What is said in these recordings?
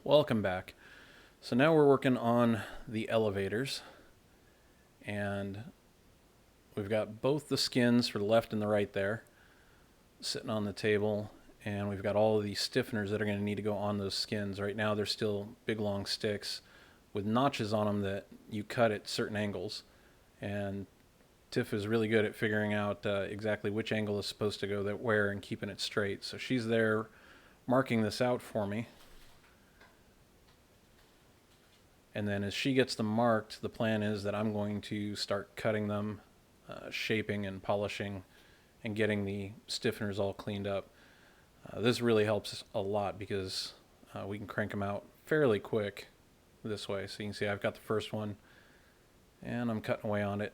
Welcome back. So now we're working on the elevators, and we've got both the skins for the left and the right there sitting on the table, and we've got all of these stiffeners that are going to need to go on those skins. Right now they're still big long sticks with notches on them that you cut at certain angles, and Tiff is really good at figuring out exactly which angle is supposed to go where and keeping it straight. So she's there marking this out for me. And then as she gets them marked, the plan is that I'm going to start cutting them, shaping and polishing, and getting the stiffeners all cleaned up. This really helps a lot because we can crank them out fairly quick this way. So you can see I've got the first one, and I'm cutting away on it,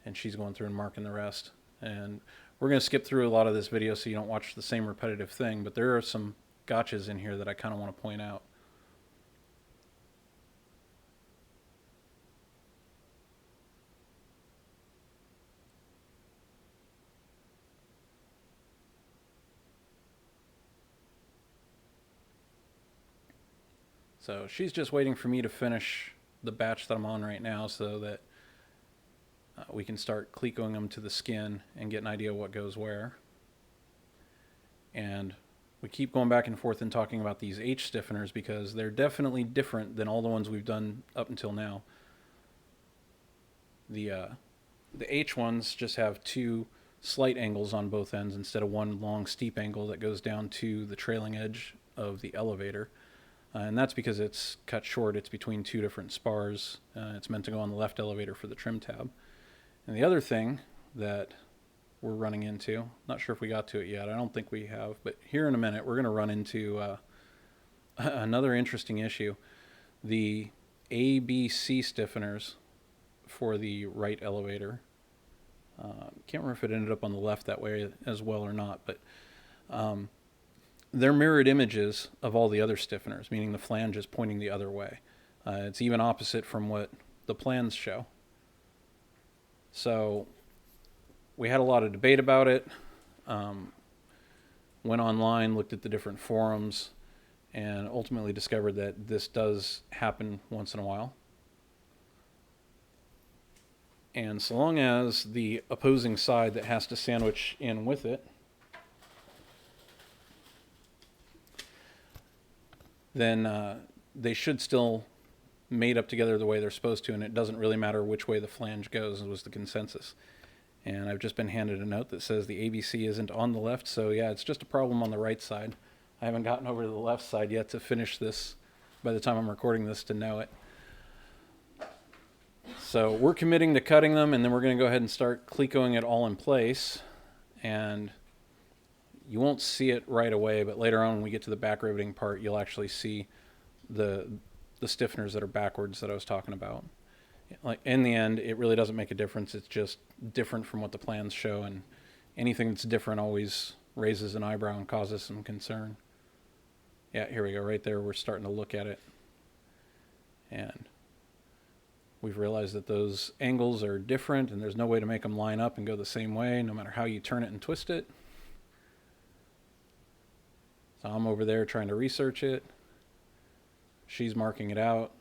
and she's going through and marking the rest. And we're going to skip through a lot of this video so you don't watch the same repetitive thing, but there are some gotchas in here that I kind of want to point out. So she's just waiting for me to finish the batch that I'm on right now so that we can start clecoing them to the skin and get an idea of what goes where. And we keep going back and forth and talking about these H stiffeners because they're definitely different than all the ones we've done up until now. The H ones just have two slight angles on both ends instead of one long steep angle that goes down to the trailing edge of the elevator. And that's because it's cut short. It's between two different spars. It's meant to go on the left elevator for the trim tab. And the other thing that we're running into, not sure if we got to it yet, I don't think we have, but here in a minute we're going to run into another interesting issue. The ABC stiffeners for the right elevator. Can't remember if it ended up on the left that way as well or not, but they're mirrored images of all the other stiffeners, meaning the flange is pointing the other way. It's even opposite from what the plans show. So we had a lot of debate about it, went online, looked at the different forums, and ultimately discovered that this does happen once in a while. And so long as the opposing side that has to sandwich in with it, then they should still mate up together the way they're supposed to, and it doesn't really matter which way the flange goes, was the consensus. And I've just been handed a note that says the ABC isn't on the left, so yeah, it's just a problem on the right side. I haven't gotten over to the left side yet to finish this by the time I'm recording this to know it. So we're committing to cutting them, and then we're going to go ahead and start clecoing it all in place. And you won't see it right away, but later on when we get to the back riveting part, you'll actually see the stiffeners that are backwards that I was talking about. Like in the end, it really doesn't make a difference. It's just different from what the plans show, and anything that's different always raises an eyebrow and causes some concern. Yeah, here we go. Right there, we're starting to look at it. And we've realized that those angles are different, and there's no way to make them line up and go the same way, no matter how you turn it and twist it. So I'm over there trying to research it. She's marking it out.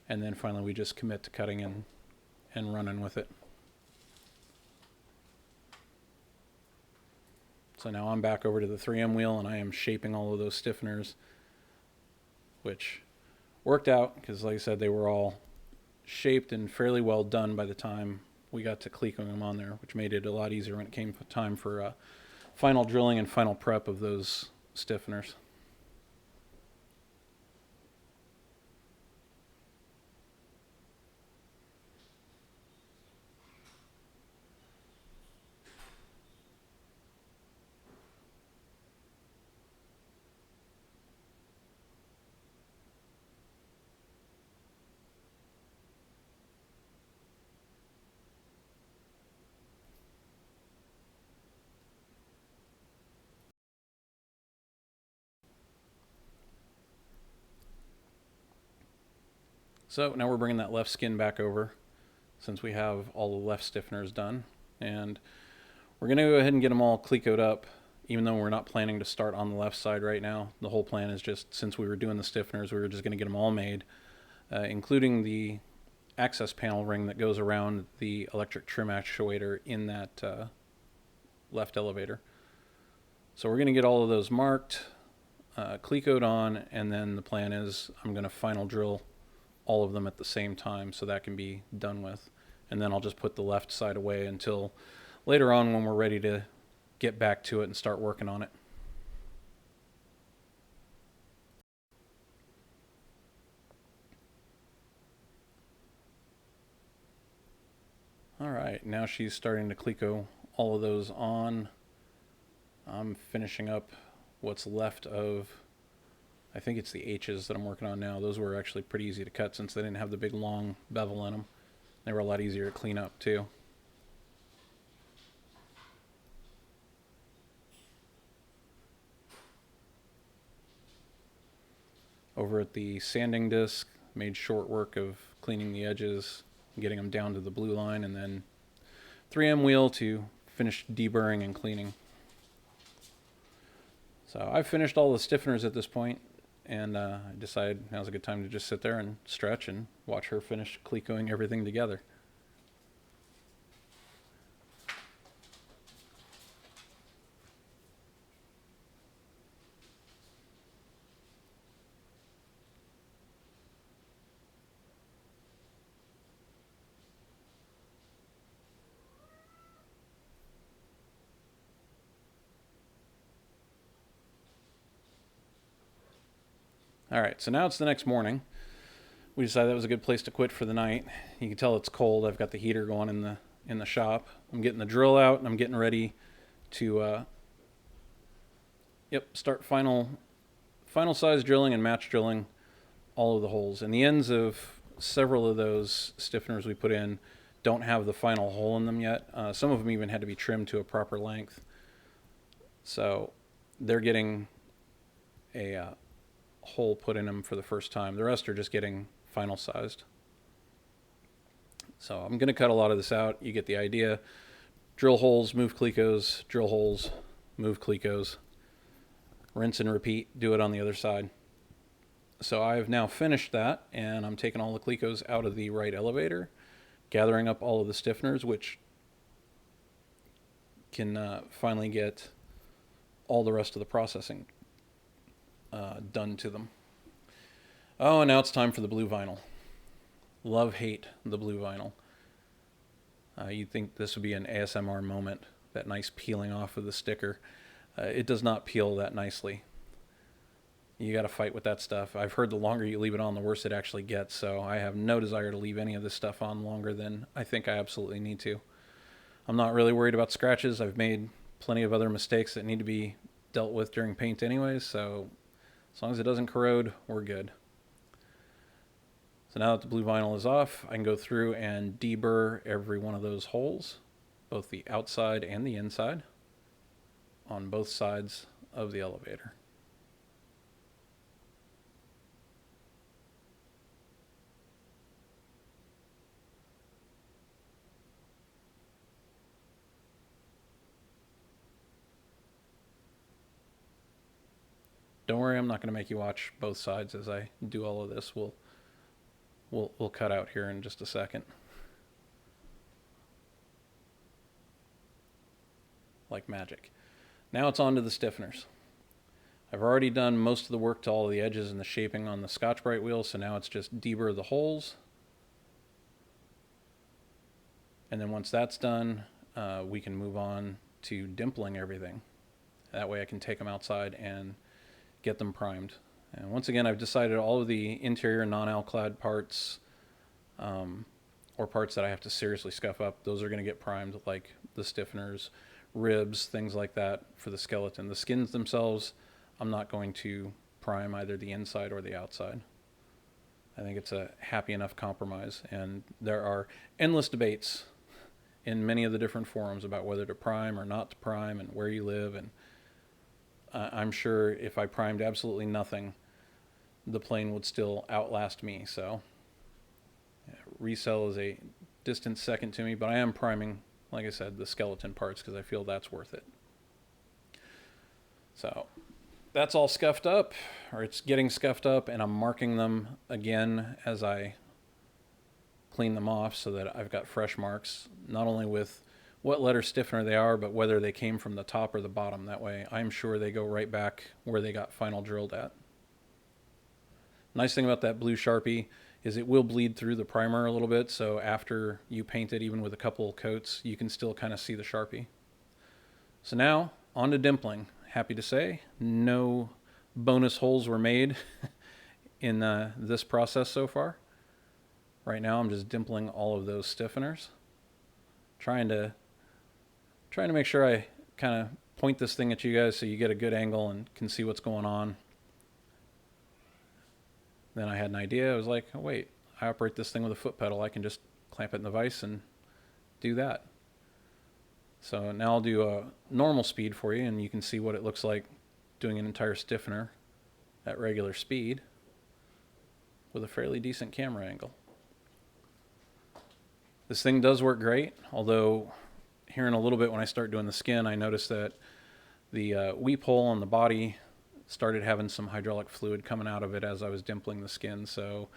And then finally we just commit to cutting and running with it. So now I'm back over to the 3M wheel, and I am shaping all of those stiffeners, which worked out because, like I said, they were all shaped and fairly well done by the time we got to clecoing them on there, which made it a lot easier when it came time for final drilling and final prep of those stiffeners. So now we're bringing that left skin back over since we have all the left stiffeners done, and we're going to go ahead and get them all clecoed up even though we're not planning to start on the left side right now. The whole plan is just, since we were doing the stiffeners, we were just going to get them all made, including the access panel ring that goes around the electric trim actuator in that left elevator. So we're going to get all of those marked, clecoed on, and then the plan is I'm going to final drill all of them at the same time so that can be done with. And then I'll just put the left side away until later on when we're ready to get back to it and start working on it. All right, now she's starting to cleco all of those on. I'm finishing up what's left of, I think it's the H's that I'm working on now. Those were actually pretty easy to cut since they didn't have the big long bevel in them. They were a lot easier to clean up too. Over at the sanding disc, made short work of cleaning the edges, getting them down to the blue line, and then 3M wheel to finish deburring and cleaning. So I've finished all the stiffeners at this point, and I decided now's a good time to just sit there and stretch and watch her finish clecoing everything together. All right, so now it's the next morning. We decided that was a good place to quit for the night. You can tell it's cold. I've got the heater going in the shop. I'm getting the drill out and I'm getting ready to start final size drilling and match drilling all of the holes. And the ends of several of those stiffeners we put in don't have the final hole in them yet. Some of them even had to be trimmed to a proper length. So they're getting a hole put in them for the first time. The rest are just getting final sized. So I'm going to cut a lot of this out. You get the idea. Drill holes, move clecos, drill holes, move clecos. Rinse and repeat. Do it on the other side. So I've now finished that, and I'm taking all the clecos out of the right elevator, gathering up all of the stiffeners, which can finally get all the rest of the processing done to them. Oh, and now it's time for the blue vinyl. Love, hate the blue vinyl. You'd think this would be an ASMR moment, that nice peeling off of the sticker. It does not peel that nicely. You got to fight with that stuff. I've heard the longer you leave it on, the worse it actually gets, so I have no desire to leave any of this stuff on longer than I think I absolutely need to. I'm not really worried about scratches. I've made plenty of other mistakes that need to be dealt with during paint anyways, so as long as it doesn't corrode, we're good. So now that the blue vinyl is off, I can go through and deburr every one of those holes, both the outside and the inside, on both sides of the elevator. Don't worry, I'm not going to make you watch both sides as I do all of this. We'll cut out here in just a second. Like magic. Now it's on to the stiffeners. I've already done most of the work to all of the edges and the shaping on the Scotch-Brite wheel, so now it's just deburr the holes. And then once that's done, we can move on to dimpling everything. That way I can take them outside and get them primed. And once again, I've decided all of the interior non-alclad parts, or parts that I have to seriously scuff up, those are going to get primed, like the stiffeners, ribs, things like that for the skeleton. The skins themselves, I'm not going to prime either the inside or the outside. I think it's a happy enough compromise, and there are endless debates in many of the different forums about whether to prime or not to prime and where you live, and I'm sure if I primed absolutely nothing, the plane would still outlast me. So resell is a distant second to me, but I am priming, like I said, the skeleton parts because I feel that's worth it. So that's all scuffed up, or it's getting scuffed up, and I'm marking them again as I clean them off so that I've got fresh marks, not only with what letter stiffener they are, but whether they came from the top or the bottom. That way I'm sure they go right back where they got final drilled at. Nice thing about that blue Sharpie is it will bleed through the primer a little bit, so after you paint it, even with a couple coats, you can still kind of see the Sharpie. So now, on to dimpling. Happy to say, no bonus holes were made in this process so far. Right now I'm just dimpling all of those stiffeners. Trying to make sure I kind of point this thing at you guys so you get a good angle and can see what's going on. Then I had an idea. I was like, oh, wait, I operate this thing with a foot pedal. I can just clamp it in the vise and do that. So now I'll do a normal speed for you, and you can see what it looks like doing an entire stiffener at regular speed with a fairly decent camera angle. This thing does work great, although here in a little bit when I start doing the skin, I noticed that the weep hole on the body started having some hydraulic fluid coming out of it as I was dimpling the skin. So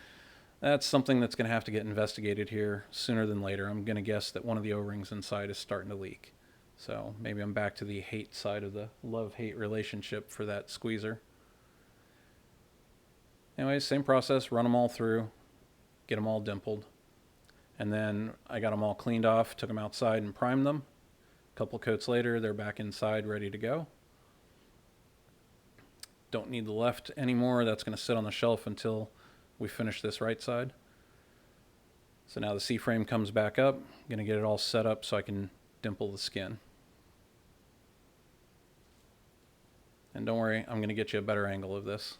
that's something that's going to have to get investigated here sooner than later. I'm going to guess that one of the O-rings inside is starting to leak. So maybe I'm back to the hate side of the love-hate relationship for that squeezer. Anyways, same process, run them all through, get them all dimpled. And then I got them all cleaned off, took them outside and primed them. A couple coats later, they're back inside, ready to go. Don't need the left anymore. That's going to sit on the shelf until we finish this right side. So now the C-frame comes back up. I'm going to get it all set up so I can dimple the skin. And don't worry, I'm going to get you a better angle of this.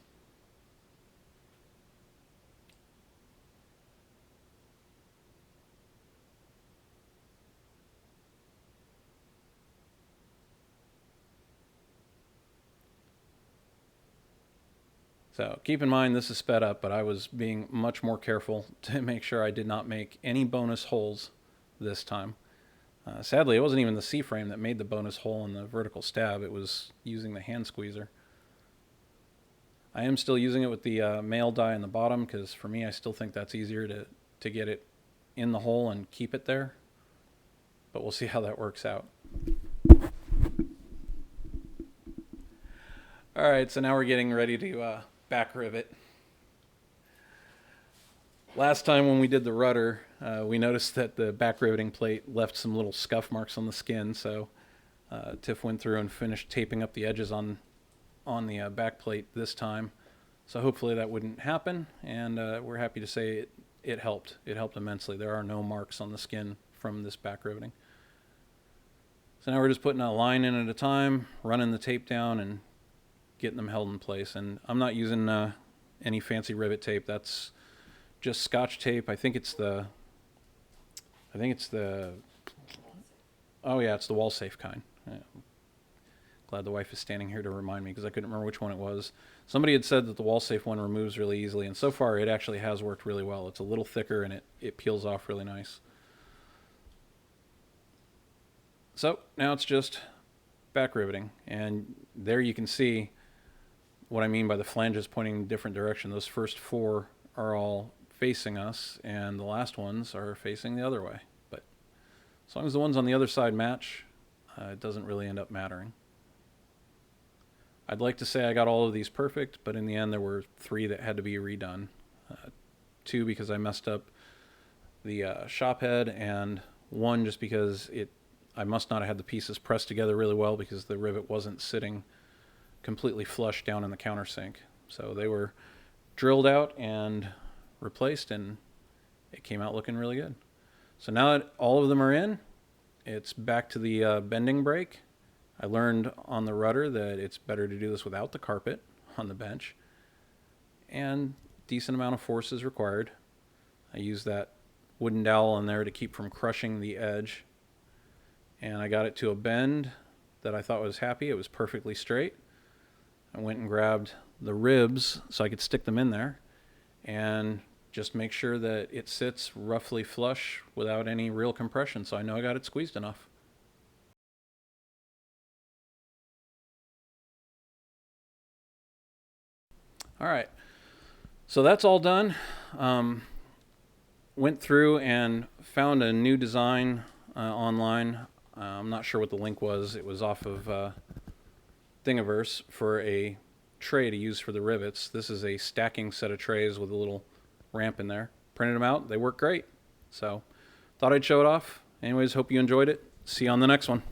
So keep in mind this is sped up, but I was being much more careful to make sure I did not make any bonus holes this time. Sadly, it wasn't even the C-frame that made the bonus hole in the vertical stab. It was using the hand squeezer. I am still using it with the male die in the bottom because for me I still think that's easier to get it in the hole and keep it there. But we'll see how that works out. Alright, so now we're getting ready to back rivet. Last time when we did the rudder, we noticed that the back riveting plate left some little scuff marks on the skin, so Tiff went through and finished taping up the edges on the back plate this time. So hopefully that wouldn't happen, and we're happy to say it helped. It helped immensely. There are no marks on the skin from this back riveting. So now we're just putting a line in at a time, running the tape down, and getting them held in place. And I'm not using any fancy rivet tape. That's just Scotch tape. I think it's the oh yeah, it's the wall safe kind. Yeah. Glad the wife is standing here to remind me because I couldn't remember which one it was. Somebody had said that the wall safe one removes really easily, and so far it actually has worked really well. It's a little thicker and it peels off really nice. So now it's just back riveting, and there you can see what I mean by the flanges pointing in a different direction. Those first four are all facing us, and the last ones are facing the other way. But as long as the ones on the other side match, it doesn't really end up mattering. I'd like to say I got all of these perfect, but in the end there were 3 that had to be redone. 2 because I messed up the shop head, and 1 just because I must not have had the pieces pressed together really well because the rivet wasn't sitting completely flush down in the countersink. So they were drilled out and replaced, and it came out looking really good. So now that all of them are in, it's back to the bending brake. I learned on the rudder that it's better to do this without the carpet on the bench, and decent amount of force is required. I used that wooden dowel on there to keep from crushing the edge, and I got it to a bend that I thought was happy. It was perfectly straight. I went and grabbed the ribs so I could stick them in there and just make sure that it sits roughly flush without any real compression, so I know I got it squeezed enough. All right. So that's all done. Went through and found a new design online. I'm not sure what the link was. It was off of Thingiverse for a tray to use for the rivets. This is a stacking set of trays with a little ramp in there. Printed them out. They work great. So thought I'd show it off. Anyways, hope you enjoyed it. See you on the next one.